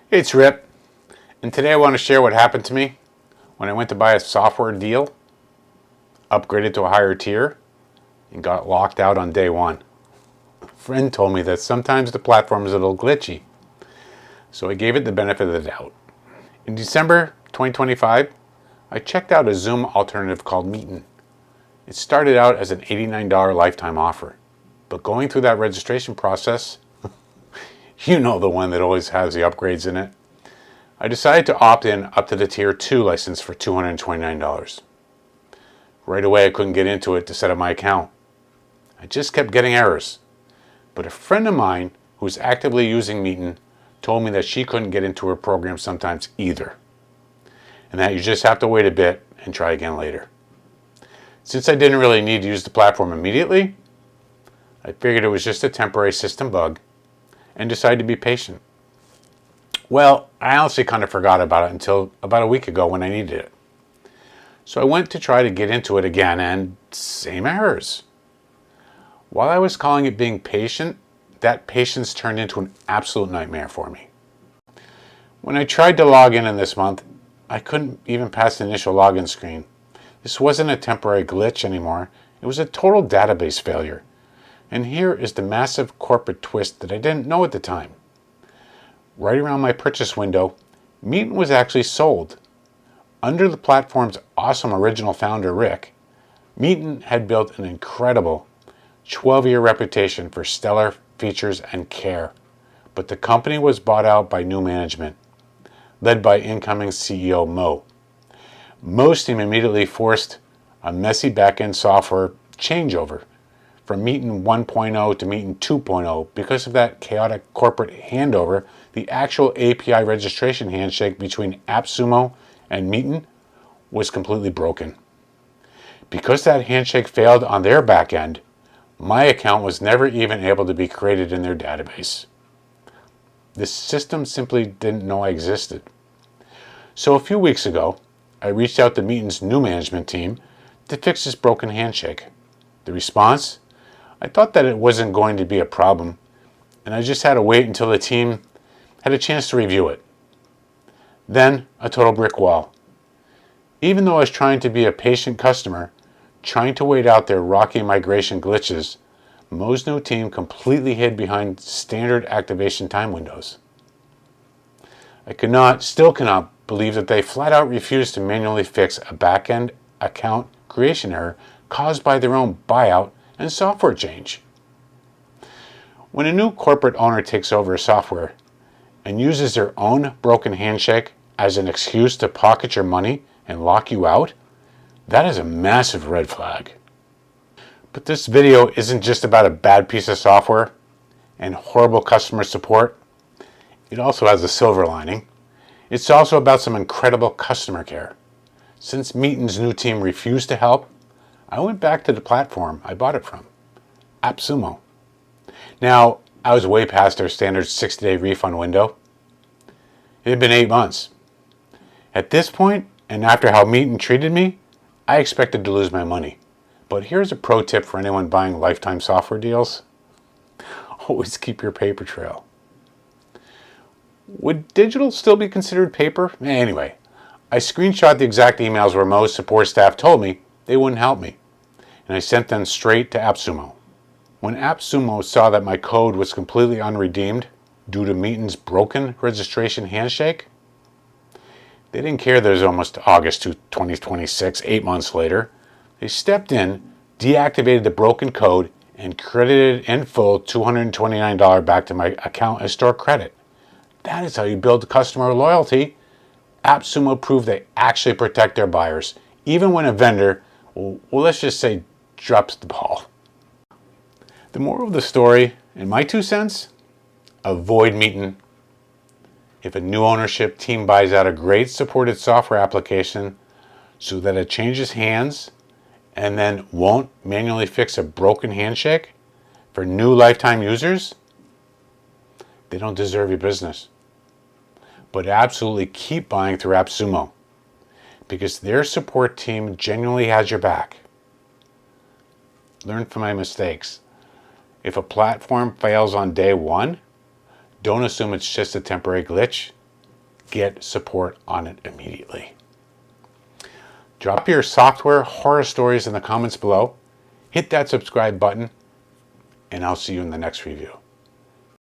It's Rip, and today I want to share what happened to me when I went to buy a software deal, upgraded to a higher tier, and got locked out on day one. A friend told me that sometimes the platform is a little glitchy, so I gave it the benefit of the doubt. In December 2025, I checked out a Zoom alternative called Meetn. It started out as an $89 lifetime offer, but going through that registration process, you know, the one that always has the upgrades in it, I decided to opt in up to the Tier 2 license for $229. Right away I couldn't get into it to set up my account. I just kept getting errors. But a friend of mine who's actively using Meetn told me that she couldn't get into her program sometimes either, and that you just have to wait a bit and try again later. Since I didn't really need to use the platform immediately, I figured it was just a temporary system bug and decided to be patient. Well, I honestly kind of forgot about it until about a week ago when I needed it. So I went to try to get into it again, and same errors. While I was calling it being patient, that patience turned into an absolute nightmare for me. When I tried to log in this month, I couldn't even pass the initial login screen. This wasn't a temporary glitch anymore. It was a total database failure. And here is the massive corporate twist that I didn't know at the time. Right around my purchase window, Meetn was actually sold. Under the platform's awesome original founder, Rick, Meetn had built an incredible 12-year reputation for stellar features and care. But the company was bought out by new management, led by incoming CEO Mo. Mo's team immediately forced a messy backend software changeover from Meetn 1.0 to Meetn 2.0. Because of that chaotic corporate handover, the actual API registration handshake between AppSumo and Meetn was completely broken. Because that handshake failed on their backend, my account was never even able to be created in their database. The system simply didn't know I existed. So a few weeks ago, I reached out to Meetn's new management team to fix this broken handshake. The response? I thought that it wasn't going to be a problem, and I just had to wait until the team had a chance to review it. Then, a total brick wall. Even though I was trying to be a patient customer, trying to wait out their rocky migration glitches, Mo's new team completely hid behind standard activation time windows. I still cannot believe that they flat out refused to manually fix a backend account creation error caused by their own buyout and software change. When a new corporate owner takes over a software and uses their own broken handshake as an excuse to pocket your money and lock you out, that is a massive red flag. But this video isn't just about a bad piece of software and horrible customer support. It also has a silver lining. It's also about some incredible customer care. Since Meetn's new team refused to help, I went back to the platform I bought it from, AppSumo. Now, I was way past their standard 60-day refund window. It had been 8 months. At this point, and after how Meetn treated me, I expected to lose my money. But here's a pro tip for anyone buying lifetime software deals. Always keep your paper trail. Would digital still be considered paper? Anyway, I screenshot the exact emails where Mo's support staff told me they wouldn't help me, and I sent them straight to AppSumo. When AppSumo saw that my code was completely unredeemed due to Meetn's broken registration handshake, they didn't care that it was almost August 2026, 8 months later. They stepped in, deactivated the broken code, and credited in full $229 back to my account as store credit. That is how you build customer loyalty. AppSumo proved they actually protect their buyers, even when a vendor, well, let's just say, drops the ball. The moral of the story, in my 2 cents, avoid Meetn. If a new ownership team buys out a great supported software application so that it changes hands and then won't manually fix a broken handshake for new lifetime users, they don't deserve your business. But absolutely keep buying through AppSumo, because their support team genuinely has your back. Learn from my mistakes. If a platform fails on day one, don't assume it's just a temporary glitch. get support on it immediately. Drop your software horror stories in the comments below. Hit that subscribe button, and I'll see you in the next review.